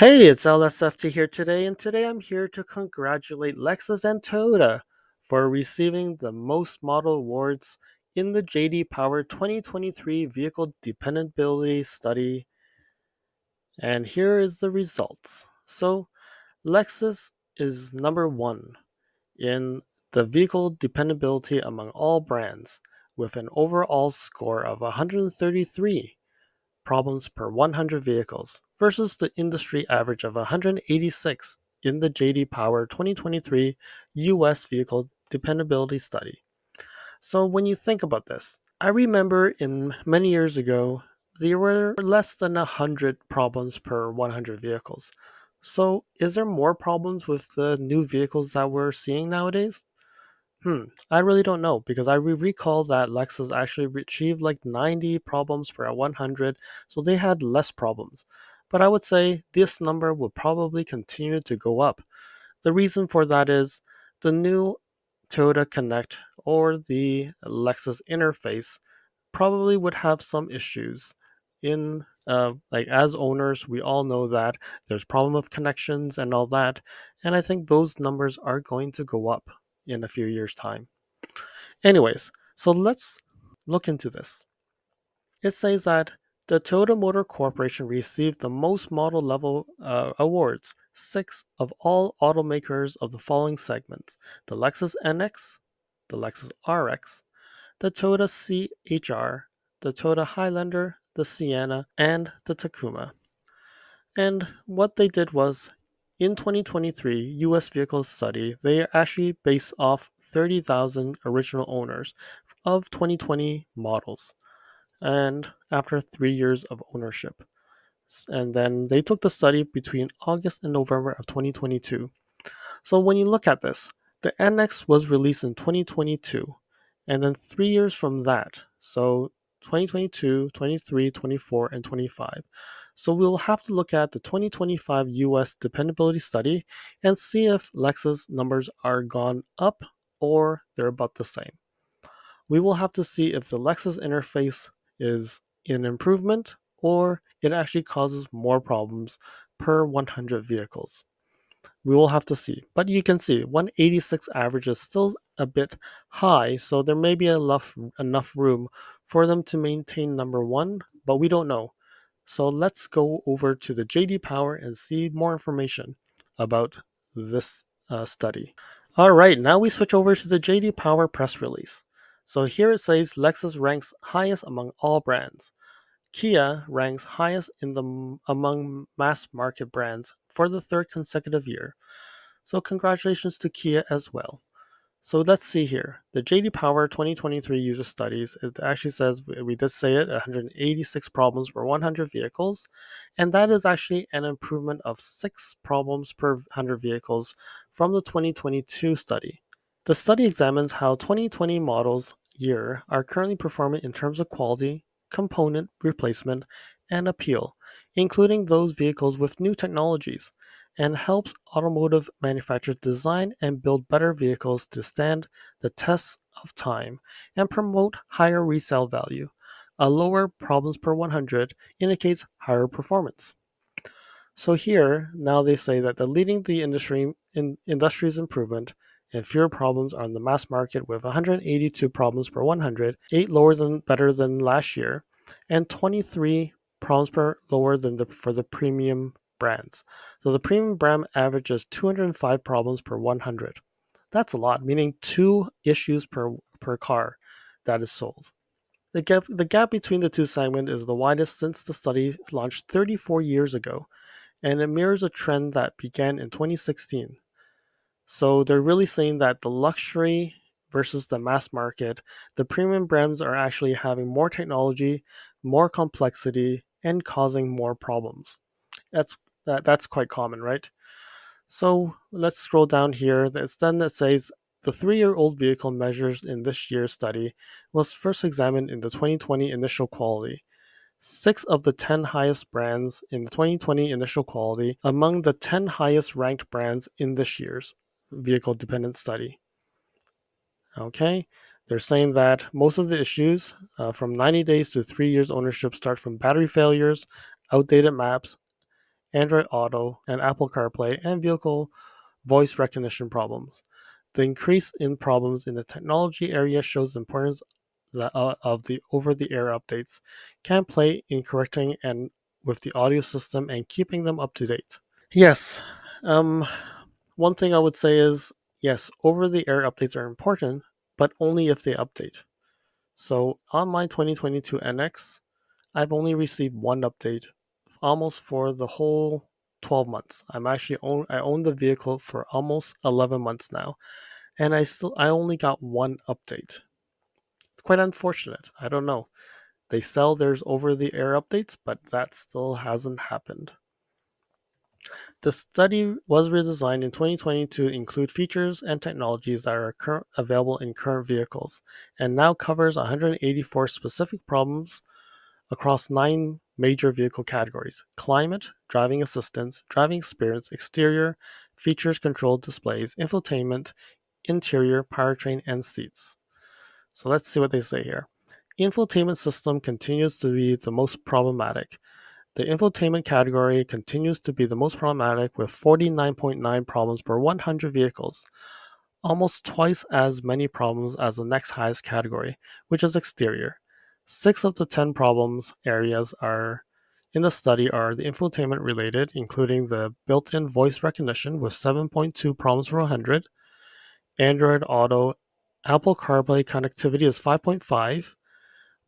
Hey, it's LSFT here today, and today I'm here to congratulate Lexus and Toyota for receiving the most model awards in the JD Power 2023 Vehicle Dependability Study. And here is the results. So, Lexus is number one in the vehicle dependability among all brands, with an overall score of 133 problems per 100 vehicles versus the industry average of 186 in the JD Power 2023 US Vehicle Dependability Study. So when you think about this, I remember in many years ago, there were less than 100 problems per 100 vehicles. So is there more problems with the new vehicles that we're seeing nowadays? I really don't know because I recall that Lexus actually achieved like 90 problems per 100, so they had less problems. But I would say this number will probably continue to go up. The reason for that is the new Toyota Connect or the Lexus interface probably would have some issues in like as owners we all know that there's problem of connections and all that, and I think those numbers are going to go up in a few years time. Anyways, so let's look into this. It says that the Toyota Motor Corporation received the most model level awards, six of all automakers of the following segments: the Lexus NX, the Lexus RX, the Toyota CHR, the Toyota Highlander, the Sienna, and the Tacoma. And what they did was, in 2023 US vehicle study, they actually based off 30,000 original owners of 2020 models, and after 3 years of ownership. And then they took the study between August and November of 2022. So when you look at this, the NX was released in 2022, and then 3 years from that, so 2022, 23, 24, and 25. So we'll have to look at the 2025 US dependability study and see if Lexus numbers are gone up or they're about the same. We will have to see if the Lexus interface is in improvement or it actually causes more problems per 100 vehicles. We will have to see. But you can see 186 average is still a bit high, so there may be enough room for them to maintain number one, but we don't know. So let's go over to the JD Power and see more information about this study. All right, now we switch over to the JD Power press release. So here it says Lexus ranks highest among all brands. Kia ranks highest in the among mass market brands for the third consecutive year. So congratulations to Kia as well. So let's see here. The JD Power 2023 user studies, it actually says, we did say it, 186 problems per 100 vehicles, and that is actually an improvement of 6 problems per 100 vehicles from the 2022 study. The study examines how 2020 models year are currently performing in terms of quality, component replacement, and appeal, including those vehicles with new technologies, and helps automotive manufacturers design and build better vehicles to stand the tests of time and promote higher resale value. A lower problems per 100 indicates higher performance. So here, now they say that the leading the industry's improvement and fewer problems are in the mass market with 182 problems per 100, 8 lower than better than last year, and 23 problems per lower than for the premium brands. So the premium brand averages 205 problems per 100. That's a lot, meaning 2 issues per car that is sold. The gap between the two segments is the widest since the study launched 34 years ago, and it mirrors a trend that began in 2016. So they're really saying that the luxury versus the mass market, the premium brands are actually having more technology, more complexity, and causing more problems. That's quite common, right? So let's scroll down here. Then it says the 3-year-old vehicle measures in this year's study was first examined in the 2020 initial quality. 6 of the 10 highest brands in the 2020 initial quality among the 10 highest ranked brands in this year's vehicle dependent study. Okay, they're saying that most of the issues from 90 days to 3 years ownership start from battery failures, outdated maps, Android Auto, and Apple CarPlay, and vehicle voice recognition problems. The increase in problems in the technology area shows the importance of the over-the-air updates can play in correcting and with the audio system and keeping them up to date. Yes, um, one thing I would say is yes, over-the-air updates are important, but only if they update. So on my 2022 NX, I've only received one update almost for the whole 12 months. I own the vehicle for almost 11 months now, and I only got one update. It's quite unfortunate. I don't know. They sell theirs over the air updates, but that still hasn't happened. The study was redesigned in 2020 to include features and technologies that are available in current vehicles, and now covers 184 specific problems across 9 major vehicle categories: climate, driving assistance, driving experience, exterior, features, control displays, infotainment, interior, powertrain, and seats. So let's see what they say here. Infotainment system continues to be the most problematic. The infotainment category continues to be the most problematic with 49.9 problems per 100 vehicles, almost twice as many problems as the next highest category, which is exterior. 6 of the 10 problems areas are in the study are the infotainment related, including the built-in voice recognition with 7.2 problems per 100, Android Auto, Apple CarPlay connectivity is 5.5,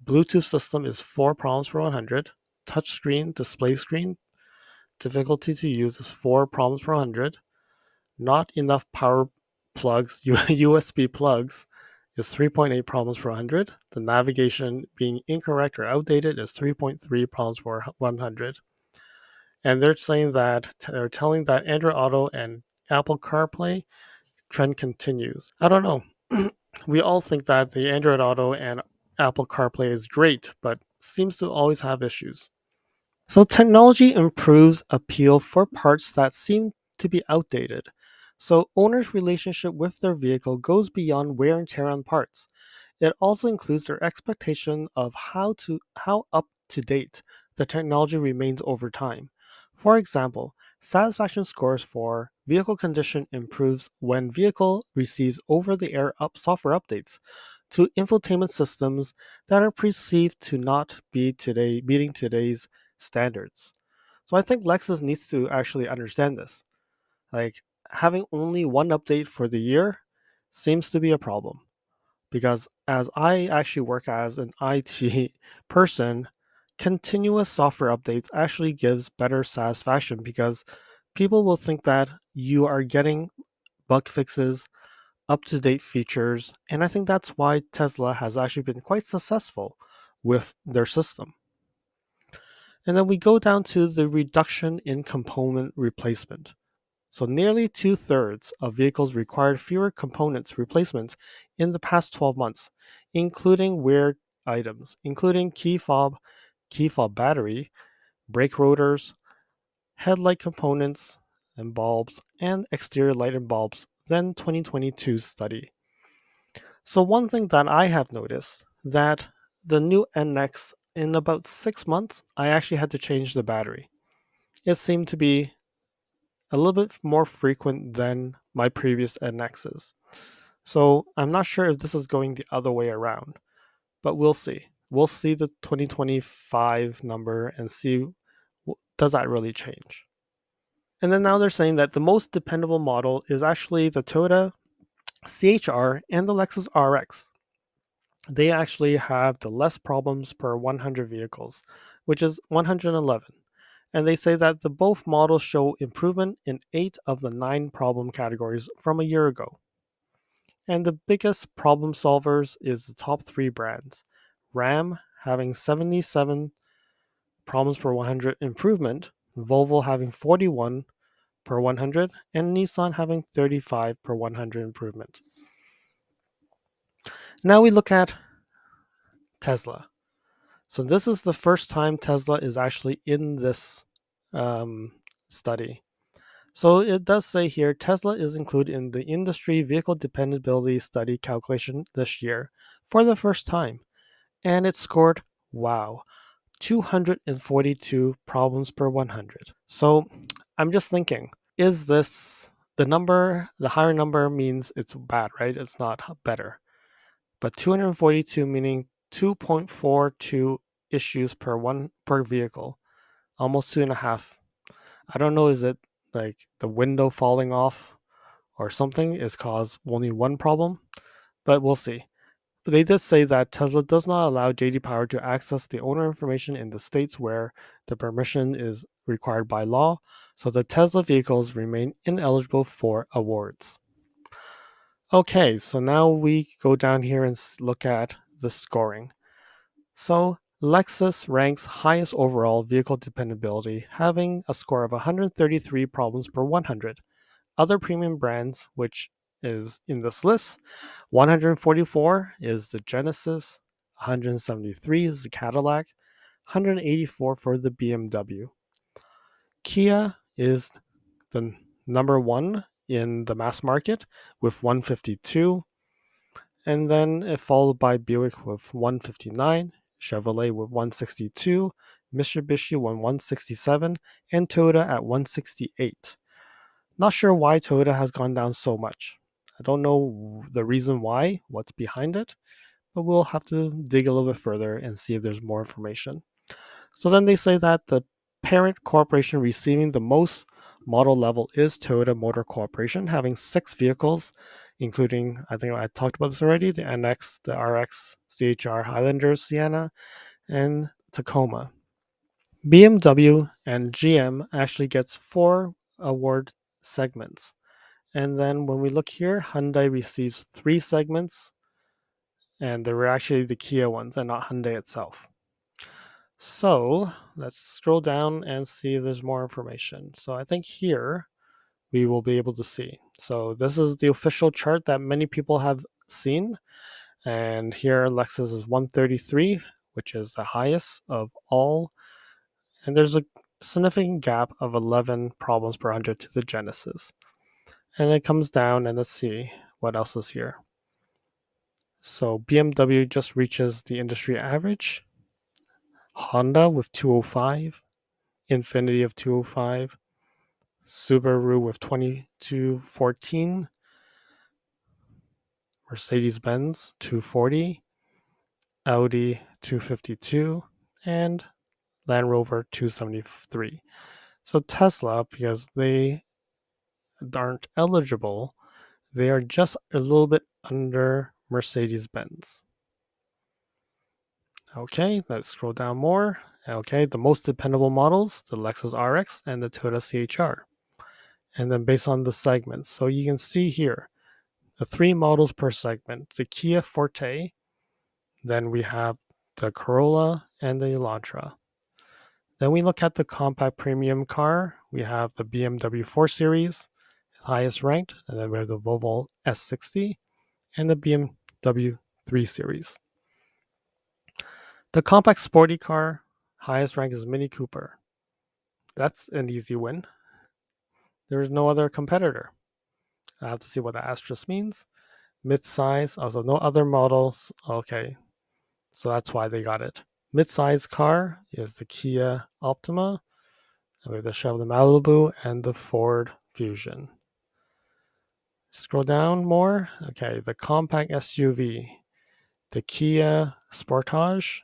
Bluetooth system is 4 problems per 100, touchscreen, display screen, difficulty to use is 4 problems per 100, not enough power plugs, USB plugs, is 3.8 problems per 100. The navigation being incorrect or outdated is 3.3 problems per 100. And they're saying that they're telling that Android Auto and Apple CarPlay trend continues. I don't know. We all think that the Android Auto and Apple CarPlay is great, but seems to always have issues. So technology improves appeal for parts that seem to be outdated. So owners' relationship with their vehicle goes beyond wear and tear on parts. It also includes their expectation of how up to date the technology remains over time. For example, satisfaction scores for vehicle condition improves when vehicle receives over-the-air software updates to infotainment systems that are perceived to not be meeting today's standards. So I think Lexus needs to actually understand this. Like having only one update for the year seems to be a problem because as I actually work as an IT person, continuous software updates actually gives better satisfaction because people will think that you are getting bug fixes, up to date features, and I think that's why Tesla has actually been quite successful with their system. And then we go down to the reduction in component replacement. So nearly two-thirds of vehicles required fewer components replacements in the past 12 months, including weird items, including key fob battery, brake rotors, headlight components and bulbs, and exterior light and bulbs than 2022 study. So one thing that I have noticed that the new NX in about 6 months, I actually had to change the battery. It seemed to be a little bit more frequent than my previous NXs. So I'm not sure if this is going the other way around, but we'll see. We'll see the 2025 number and see does that really change. And then now they're saying that the most dependable model is actually the Toyota CHR and the Lexus RX. They actually have the less problems per 100 vehicles, which is 111. And they say that the both models show improvement in 8 of the 9 problem categories from a year ago. And the biggest problem solvers is the top 3 brands. Ram having 77 problems per 100 improvement, Volvo having 41 per 100, and Nissan having 35 per 100 improvement. Now we look at Tesla. So this is the first time Tesla is actually in this study. So it does say here Tesla is included in the industry vehicle dependability study calculation this year for the first time. And it scored wow, 242 problems per 100. So I'm just thinking, is this the higher number means it's bad, right? It's not better. But 242 meaning 2.42 issues per vehicle, almost two and a half. I don't know, is it like the window falling off or something is caused only one problem? But we'll see. But they did say that Tesla does not allow JD Power to access the owner information in the states where the permission is required by law, so the Tesla vehicles remain ineligible for awards. Okay, so now we go down here and look at the scoring. So Lexus ranks highest overall vehicle dependability, having a score of 133 problems per 100. Other premium brands, which is in this list, 144 is the Genesis, 173 is the Cadillac, 184 for the BMW. Kia is the number one in the mass market with 152, and then it followed by Buick with 159, Chevrolet with 162, Mitsubishi 167, and Toyota at 168. Not sure why Toyota has gone down so much. I don't know the reason why, what's behind it, but we'll have to dig a little bit further and see if there's more information. So then they say that the parent corporation receiving the most model level is Toyota Motor Corporation, having 6 vehicles, including, I think I talked about this already, the NX, the RX, CHR, Highlander, Sienna, and Tacoma. BMW and GM actually gets 4 award segments. And then when we look here, Hyundai receives 3 segments, and they were actually the Kia ones and not Hyundai itself. So let's scroll down and see if there's more information. So I think here we will be able to see. So this is the official chart that many people have seen. And here Lexus is 133, which is the highest of all. And there's a significant gap of 11 problems per 100 to the Genesis. And it comes down, and let's see what else is here. So BMW just reaches the industry average. Honda with 205, Infiniti of 205, Subaru with 2214, Mercedes-Benz 240, Audi 252, and Land Rover 273. So Tesla, because they aren't eligible, they are just a little bit under Mercedes-Benz. Okay, let's scroll down more. Okay, the most dependable models, the Lexus RX and the Toyota CHR. And then based on the segments. So you can see here the 3 models per segment, the Kia Forte, then we have the Corolla and the Elantra. Then we look at the compact premium car. We have the BMW 4 Series, highest ranked, and then we have the Volvo S60 and the BMW 3 Series. The compact sporty car, highest rank is Mini Cooper. That's an easy win. There is no other competitor. I have to see what the asterisk means. Mid-size, also no other models. Okay, so that's why they got it. Mid-size car is the Kia Optima, and we have the Chevrolet Malibu and the Ford Fusion. Scroll down more. Okay, the compact SUV, the Kia Sportage,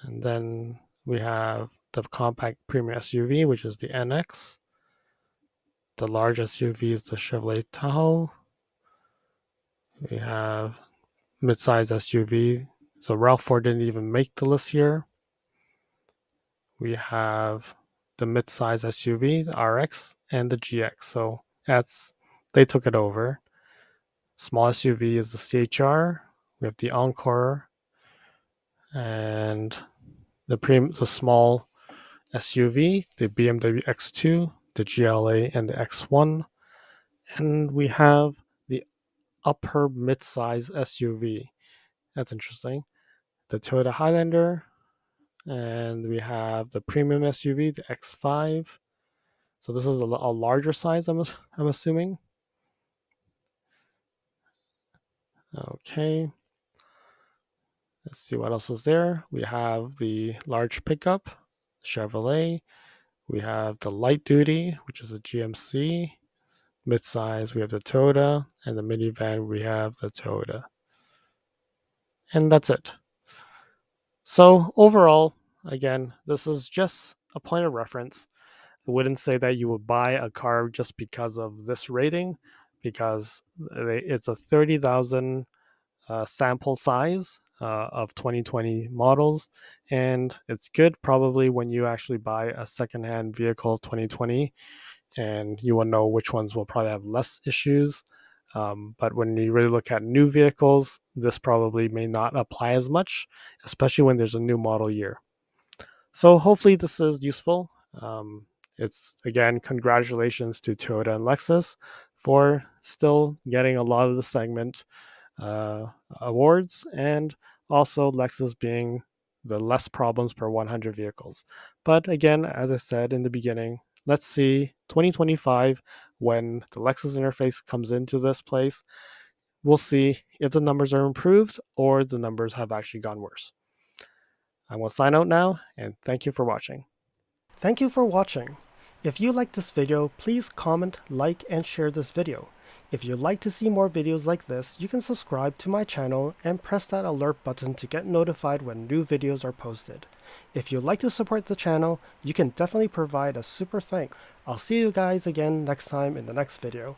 and then we have the compact premium SUV, which is the NX. The large SUV is the Chevrolet Tahoe. We have mid-size SUV. So RAV4 didn't even make the list here. We have the mid-size SUV, the RX, and the GX. So they took it over. Small SUV is the CHR. We have the Encore, and the small SUV, the BMW X2, the GLA, and the X1. And we have the upper mid-size SUV. That's interesting. The Toyota Highlander, and we have the premium SUV, the X5. So this is a larger size, I'm assuming. Okay. Let's see what else is there. We have the large pickup, Chevrolet. We have the light duty, which is a GMC. Midsize, we have the Toyota. And the minivan, we have the Toyota. And that's it. So overall, again, this is just a point of reference. I wouldn't say that you would buy a car just because of this rating, because it's a 30,000 sample size of 2020 models, and it's good probably when you actually buy a secondhand vehicle 2020, and you will know which ones will probably have less issues. But when you really look at new vehicles, this probably may not apply as much, especially when there's a new model year. So hopefully this is useful. It's again, congratulations to Toyota and Lexus for still getting a lot of the segment awards, and also Lexus being the less problems per 100 vehicles. But again, as I said in the beginning, let's see 2025 when the Lexus interface comes into this place. We'll see if the numbers are improved or the numbers have actually gone worse. I will sign out now, and thank you for watching. Thank you for watching. If you like this video, please comment, like, and share this video. If you'd like to see more videos like this, you can subscribe to my channel and press that alert button to get notified when new videos are posted. If you'd like to support the channel, you can definitely provide a super thanks. I'll see you guys again next time in the next video.